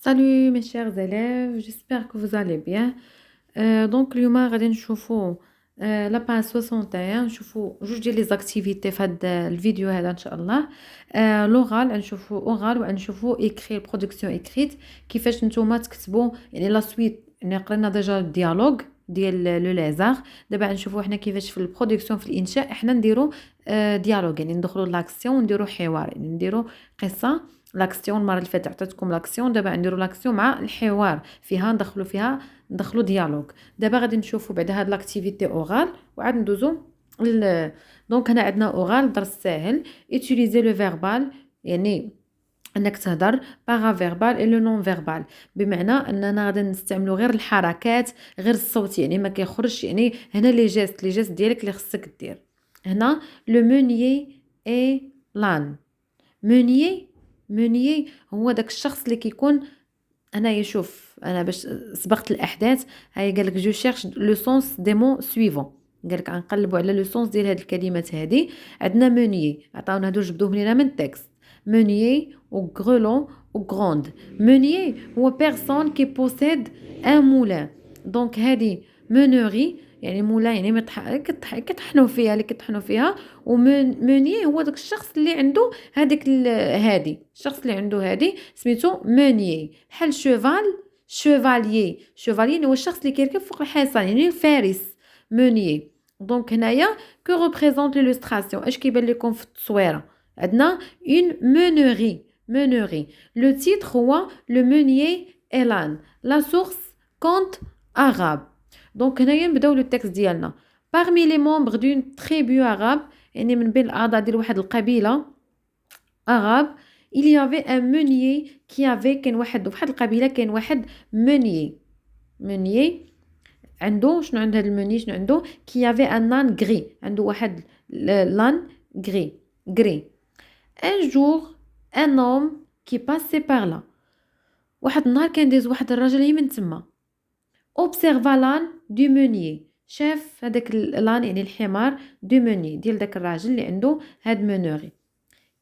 Salut mes chers élèves, j'espère que vous allez bien. Donc اليوم غادي نشوفوا لا باج 61 نشوفوا جوج ديال لي زاكتيفيتي في هذا الفيديو هذا ان شاء الله. لوغال غنشوفوا اورال وغنشوفوا ايكري برودكسيون ايكريت كيفاش نتوما تكتبوا يعني لا سويت. يعني قرينا ديجا الديالوج ديال لو ليزار. دابا نشوفوا حنا كيفاش في البرودكسيون في الانشاء حنا نديروا ديالوج، يعني ندخلوا لاكسيون ونديروا حوار، يعني نديروا قصه. لاكسيون المره اللي فاتت عطيتكم لاكسيون، دابا نديروا لاكسيون مع الحوار فيها ندخلوا ديالوج. دابا غادي نشوفوا بعد هاد لاكتيفيتي اورال وعاد ندوزو دونك هنا عندنا اورال درس ساهل. utiliser لو فيربال يعني انك تهضر بارا فيربال اي لو نون فيربال، بمعنى اننا غادي نستعملوا غير الحركات غير الصوت، يعني ما كيخرجش. يعني هنا لي جيست ديالك اللي خصك دير. هنا لو مونيي اي لان. مونيي هو داك الشخص اللي كيكون. انا يشوف انا باش سبقت الاحداث. هاي قالك جو شيرش لو سونس دي مون سويفون، قالك غنقلبوا على لو سونس ديال هاد الكلمات هادي. عندنا مونيي عطاونا هادو جبدوهم لينا من التكست. مونيي و غرولون و غروند. مونيي هو بيرسون كي بوسيد ان مولان، دونك هادي مونوري يعني مولان يعني كطحنوا فيها اللي كطحنوا فيها. ومونيي هو داك الشخص اللي عنده هذيك هادي. الشخص اللي عنده هادي سميتو مونيي. بحال شوفاليي هو الشخص اللي كيركب فوق الحصان يعني الفارس. مونيي. دونك هنايا كو ريبريزونت ليلوستراسيون اش كيبان لكم في التصويره. عندنا اون مونوري. لو تيتر هو لو مونيي ايلان. لا سورس كونت arabe. دونك هنايا نبداو لو تكست ديالنا. parmi les membres d'une tribu arabe، يعني من بين الاعضاء ديال واحد القبيله arabe، il y avait un meunier qui avait كان واحد القبيله كان واحد meunier عنده شنو عند هذا الموني شنو عنده qui avait un âne gris، عنده واحد l'âne gris. un jour un homme qui passait par là، واحد النهار كان داز واحد الراجل هي من تما. observa l'âne du meunier، شاف هذاك l'âne يعني الحمار du meunier ديال داك الراجل اللي عنده هاد مونوري.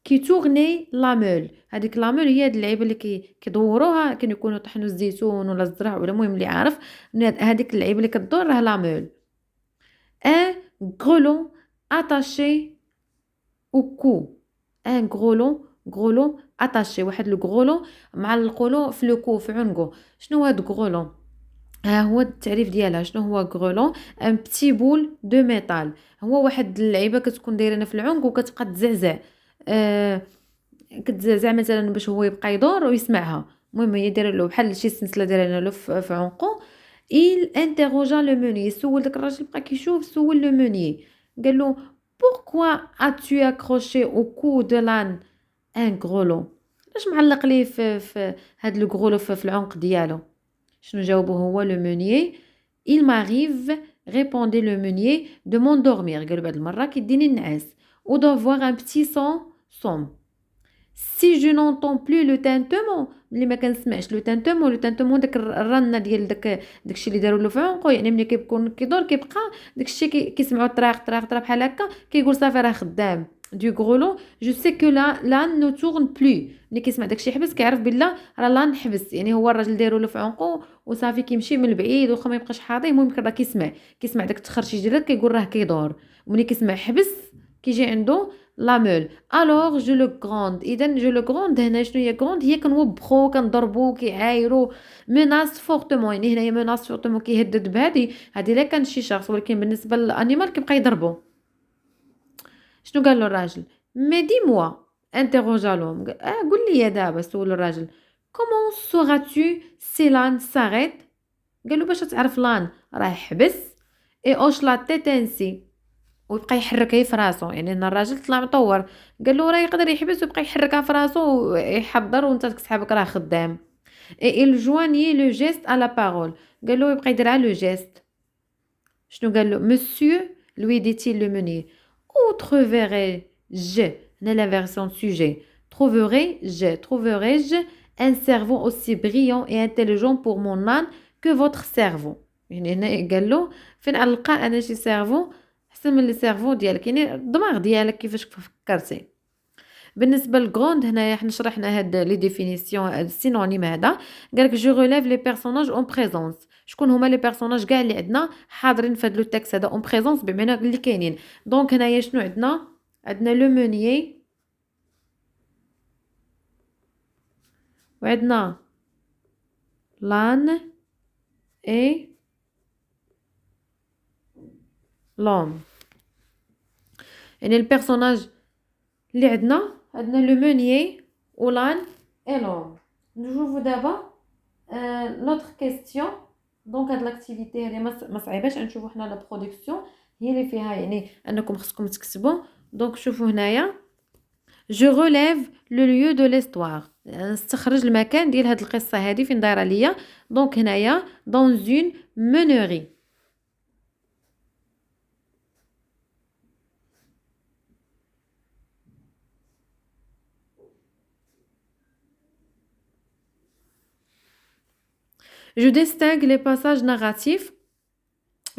كي تورني لامول، هذيك لامول هي هاد اللعيبه اللي كيدوروها، كانوا يكونوا طحنوا الزيتون ولا الزرع ولا المهم اللي عارف هذيك اللعيبه اللي كدور راه لامول. ان غرولون اتاشي او كو. ان غرولون اتاشي، واحد الغرولون معلقولو في لو كو في عنقو. شنو هاد غرولون؟ ها هو التعريف ديالها. شنو هو غرولون؟ ان بتي بول دو ميتال، هو واحد اللعيبه كتكون دايرينها في العنق وكتبقى تزعزع. كتزعزع مثلا باش هو يبقى يدور ويسمعها. المهم هي دايره له بحال شي سلسله دايره له في عنقو. il interrogea le meunier، سول داك الراجل بقى كيشوف. سول لو meunier قال له pourquoi as-tu accroché au cou de l'âne un grelot؟ علاش معلق ليه في هاد لو غرولو في العنق ديالو؟ شنو جاوبو هو لو meunier؟ il m'arrive répondait le meunier de m'endormir، قالوا بعد المره كيديني النعاس ou d'avoir un petit son. si je n'entends plus le tintement، ملي ما كنسمعش لو تانتومون داك الرنه ديال داكشي اللي داروا له في عنقو، يعني ملي كيكون كيدور كيبقى داكشي كيسمعوا طراق بحال هكا، كيقول صافي راه خدام. دو غرولو جو سي كو لان نو تورن بلو، ملي كيسمع داكشي حبس كيعرف بلا راه لان حبس، يعني هو الراجل دايروا له في عنقو وصافي كيمشي من البعيد واخا ما يبقاش حاضي. المهم راه كيسمع داك التخرشيج ديالك كيقول راه كيدور. وملي كيسمع حبس كيجي عنده لامول. الوغ جو لو غروند. اذا جو لو غروند هنا شنو هي غروند؟ هي كنوبخو كنضربو كيعايرو ميناس فورتمون، يعني هنايا ميناس فورتمون كيهدد هادي لا كان شي شخص، ولكن بالنسبه للانيمال كيبقى يضربو. شنو قال له الراجل؟ مي دي موا انتروجا لوم. قول لي دابا، سول الراجل كومون سوراتو سي لان ساريت؟ قال له باش تعرف لان راه حبس. اي اوش لا تيتنسي، ويبقى يحركها في راسو. يعني ان الراجل طلع مطور، قال له راه يقدر يحبس ويبقى يحركها في راسو ويحضر وانت كتسحبك راه خدام. اي il joignait le geste à la parole، قال له يبقى يدير على لو جيست. شنو قال له؟ مسيو lui dit-il le meunier، ou trouverai-je، هنا la version sujet، trouverai-je un cerveau aussi brillant et intelligent pour mon âne que votre cerveau؟ يعني هنا قال له فين نلقى انا شي سيرفو احسن من السيرفو ديالك، يعني الدماغ ديالك كيفاش فكرتي. بالنسبة لغروند هنايا حنا شرحنا هاد لي ديفينيسيون السينونيم هذا. قالك جو ريليف لي بيرسوناج اون بريزونس. شكون هما لي بيرسوناج كاع اللي عندنا حاضرين في هاد لو تيكست هذا اون بريزونس بمعنى اللي كاينين. دونك هنايا شنو عندنا؟ عندنا لو مونيي وعندنا لان اي لوم. يعني البيرسوناج اللي عندنا لو مونيي ولان اي لوم. نشوفو دابا لوطر كيستيون. دونك هاد لاكتيفيتي هادي ما صعيباش. نشوفو حنا لا برودكسيون هي اللي فيها يعني انكم خصكم تكتبوا. دونك شوفوا هنايا جو ريليف لو ليو دو ليستوار. نستخرج المكان ديال هاد القصه هادي فين دايره ليا. دونك هنايا دون اون مونوري. جو ديستينغ لي باساج ناراتيف.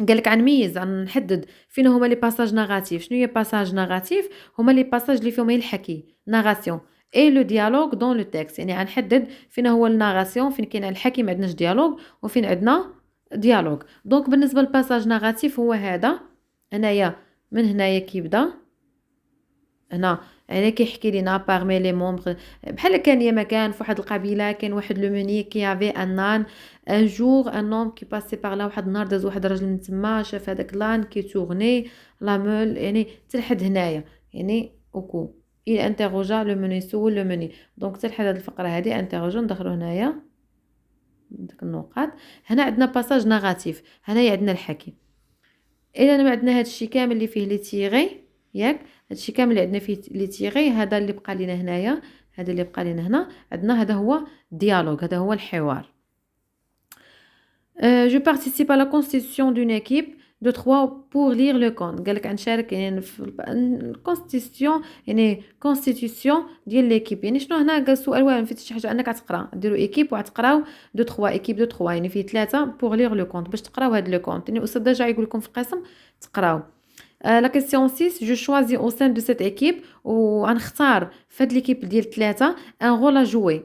قالك غنميز غنحدد فين هما لي باساج ناراتيف. شنو هي باساج ناراتيف؟ هما لي باساج اللي فيهم الحكي ناراسيون اي لو ديالوج دون لو تيكست. يعني غنحدد فين هو الناراسيون فين كاين الحكي ما عندناش ديالوج وفين عندنا ديالوج. دونك بالنسبه للباساج ناراتيف هو هذا هنايا. من هنايا كيبدا هنا يعني كيحكي لينا بارمي لي مومبر بحال كان يا مكان في واحد القبيله كاين واحد لو موني كي افي ان ان جور ان نوم كي باسي بار لا. واحد النهار داز واحد الراجل من تما شاف هذاك لان كي تورني لا مول يعني تلحد هنايا يعني اوكو il interrogea le menu سول لو موني. دونك تلحد هاد الفقره هادي انتروجو. ندخلو هنايا ديك النقاط. هنا عندنا باساج ناراتيف. هنايا عندنا الحكي. اذا ما عندنا هادشي كامل اللي فيه لي تيغي ياك. هادشي كامل اللي عندنا فيه لي تيغي هذا اللي بقى لينا هنايا. هذا اللي بقى لينا هنا عندنا هذا هو ديالوج. هذا هو الحوار. je participe à la constitution d'une équipe de 3 pour lire le compte. قالك نشارك يعني في الكونستيتيون يعني كونستيتيسيون ديال ليكيب. يعني شنو هنا قال السؤال واعر فيه شي حاجه انك غتقرا ديروا ايكيب وغتقراو دو 3 ايكيب دو 3 يعني فيه 3 بور لير لو كونت باش تقراو هذا لو كونت. يعني الاستاذ ديجا يقول لكم في القسم تقراو. لا كيسيون 6 جو شوازي او سين دو سيت ايكيب وغنختار في هاد ليكيب ديال 3 ان رول ا جوي.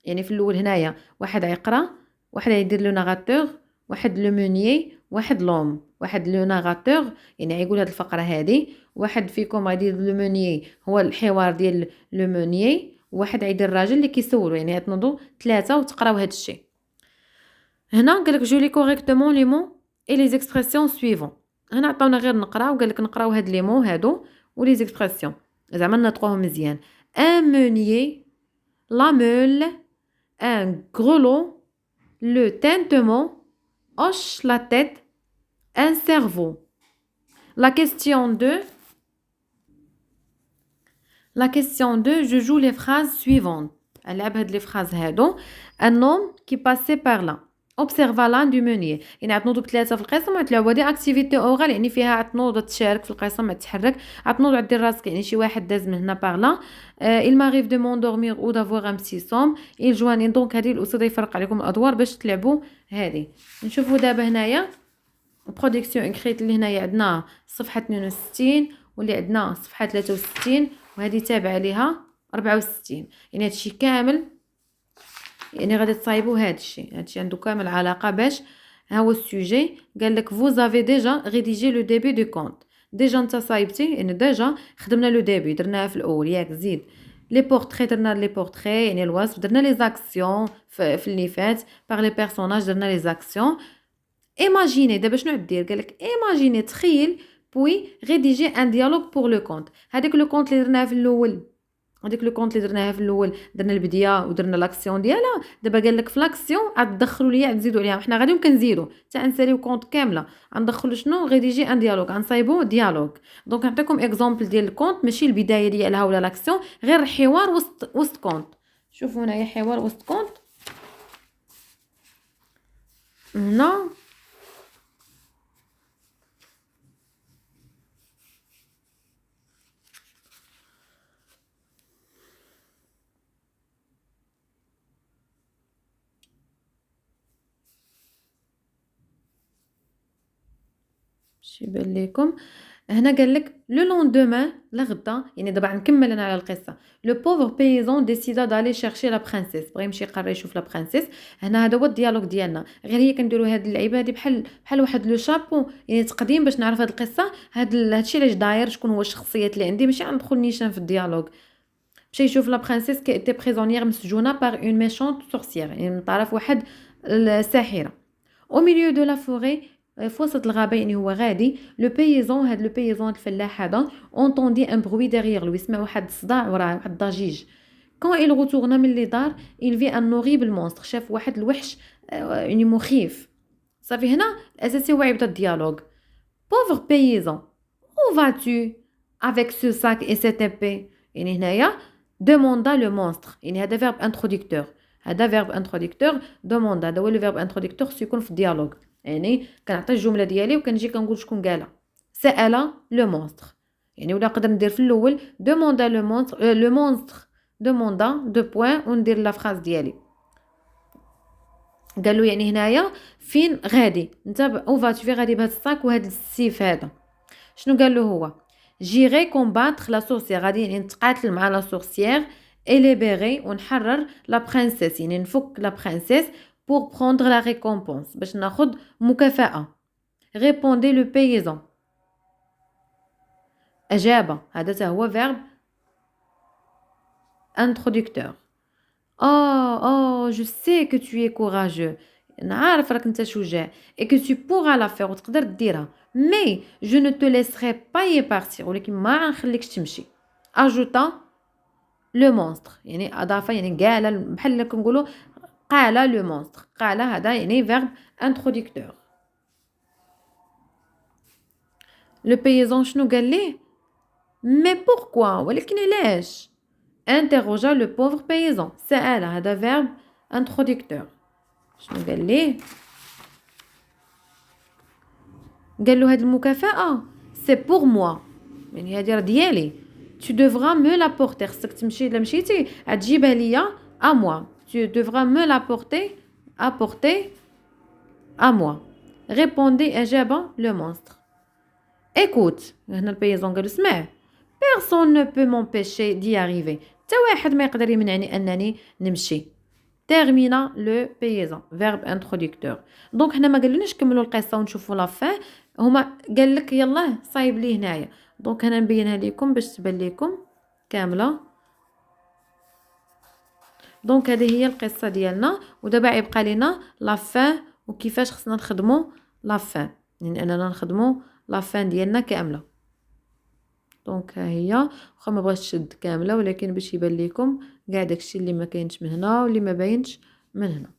يعني في الاول هنايا واحد غيقرا واحد يدير لو ناراتور واحد لو مونيي واحد لوم. واحد لو ناراتور يعني غيقول هاد الفقره هادي. واحد فيكم غيدير لو مونيي هو الحوار ديال لو مونيي. واحد غيدير الراجل اللي كيسولو. يعني غتنوضوا 3 وتقراو هاد الشيء. هنا قالك جو لي كوريكتومون لي مون اي لي زيكسبرسيون سويفون. هنا عطاونا غير نقراو. قالك نقراو هاد لي مون هادو ولي زيكسبرسيون زعما نطقوهم مزيان. ان مونيي لا مول ان غرولو le tintement hoche la tête, un cerveau. La question 2. La question 2, je joue les phrases suivantes. ألعب هاد les phrases هادو. Un homme qui passait par là observa l'un du meunier. يعني عتنوضوا بثلاثة في القسم وتلعبوا هادي اكتيفيتي اورال يعني فيها عتنوض تشارك في القسم تحرك عتنوض عدير راسك يعني شي واحد داز من هنا par là. il m'arrive de m'endormir ou d'avoir un petit somme. il joignit donc هادي الأستاذ يفرق عليكم الأدوار باش تلعبوا هادي. نشوفوا دابا هنايا برودكسيون اكريت اللي هنايا عندنا صفحة 62 واللي عندنا صفحة 63 وهذه تابعة ليها 64. يعني هادشي كامل يعني غادي تصايبوا هادشي عنده كامل علاقه باش ها هو السوجي. قال لك vous avez déjà rédigé le début du compte. ديجا انت صايبتي يعني ديجا خدمنا لو ديبي درناها في الاول ياك. زيد لي بورتري درنا لي بورتري يعني الوصف. درنا لي زاكسيون في اللي فات باغ لي بيرسوناج درنا لي زاكسيون. ايماجيني دابا شنو غدير؟ قال لك ايماجيني تخيل بوي ريديجي ان ديالوج بور لو كونت. هذاك لو كونت اللي درناه في الاول هذيك لو كونت اللي درناها في الاول درنا البديه ودرنا لاكسيون ديالها. دابا قال لك في لاكسيون غتدخلوا ليا تزيدوا عليها. حنا غاديين كنزيدوا حتى نساليو كونت كامله غندخلوا شنو ريديجي ان ديالوج غنصايبوا ديالوج. دونك نعطيكم اكزامبل ديال الكونت ماشي البدايه ديالها ولا لاكسيون غير حوار وسط كونت. شوفوا هنايا حوار وسط كونت. هنا باش يبان لكم هنا قال لك لو لوندومان لغدا، يعني دابا نكمل انا على القصه. لو بوفر بيزون ديسيدا دالي شيرشي لا برانسيس، بغى يمشي يقرر يشوف لا برانسيس. هنا هذا هو الديالوج ديالنا، غير هي كنديروا هاد اللعيبه هادي بحال واحد لو شابو، يعني تقديم باش نعرف هاد القصه. هادشي علاش داير، شكون هو الشخصيات اللي عندي، ماشي غندخل نيشان في الديالوج. مشى يشوف لا برانسيس كي ايتي بريزونيير مسجونه باغ اون ميشونت سورسيير، يعني من طرف واحد الساحره. او ميليو دو لا فوري، في وسط الغابه يعني هو غادي. لو بيزون، هاد لو بيزون الفلاح هذا، اونتوندي ان بروي ديغيغ لو، يسمع واحد الصداع وراه، واحد الضجيج. كون il retourna من اللي دار il vit un horrible monstre، شاف واحد الوحش يعني مخيف. صافي هنا الاساسي هو يبدا الديالوج. pauvre paysan où vas-tu avec ce sac et cette épée، يعني هنايا demanda le monstre، يعني هذا verbe introducteur، هذا verbe introducteur. demanda هذا هو le verbe introducteur سيكون في الديالوج، يعني كنعطي الجمله ديالي وكنجي كنقول شكون قالها. سأل لو مونستر، يعني ولا نقدر ندير في الاول demanda le monstre، le monstre demanda دو بوين وندير لا فراز ديالي. قالوا يعني هنايا فين غادي انت، اوفا تفي غادي بهذا الصاك وهذا السيف هذا. شنو قال له هو؟ جيري كومباتر لا سورسيير، غادي يعني نتقاتل مع لا سورسيير اي ليبيري ونحرر لا برانسيس، يعني نفك لا برانسيس بور بروندر لا ريكومبونس، باش ناخذ مكافأة. ريبوندي لو بيزون، أجاب، هذا تا هو فيرب introducteur. Je sais que tu es courageux. نعرف راك انت شجاع. Et que tu pourras la faire، وتقدر ديرها. Mais je ne te laisserai pas y partir، ولكن ما غنخليكش تمشي. Ajouta le monstre، يعني أضاف، يعني قال، بحال كنقولوا قال le monstre. قال هذا يعني verbe introducteur. Le paysan شنو قال ليه؟ Mais pourquoi؟ ولكن علاش؟ interrogea le pauvre paysan. سأل، هذا verbe introducteur. شنو قال ليه؟ قال له هاد المكافأة سي بور موا، يعني هادي راه ديالي. tu devras me l'apporter، خصك تمشي الا مشيتي غتجيبها ليا à moi. tu devras me l'apporter، apporter à moi. répondez، أجاب le monstre. écoute، هنا البيزون قال له اسمع، personne ne peut m'empêcher d'y arriver، حتى واحد ما يقدر يمنعني انني نمشي. termina le paysan، verbe introducteur. دونك حنا ما قالوناش كملوا القصه ونشوفوا لا فين، هما قال لك يلاه صايب لي هنايا. دونك انا نبينها لكم باش تبان لكم كامله. دونك هذه هي القصه ديالنا، ودابا يبقى لينا لا فين وكيفاش خصنا نخدموا لا فين، يعني اننا نخدموا لا فين ديالنا كامله. دونك ها هي، واخا ما بغيتش تشد كامله، ولكن باش يبان لكم كاع داكشي اللي ما كاينش من هنا واللي ما باينش من هنا.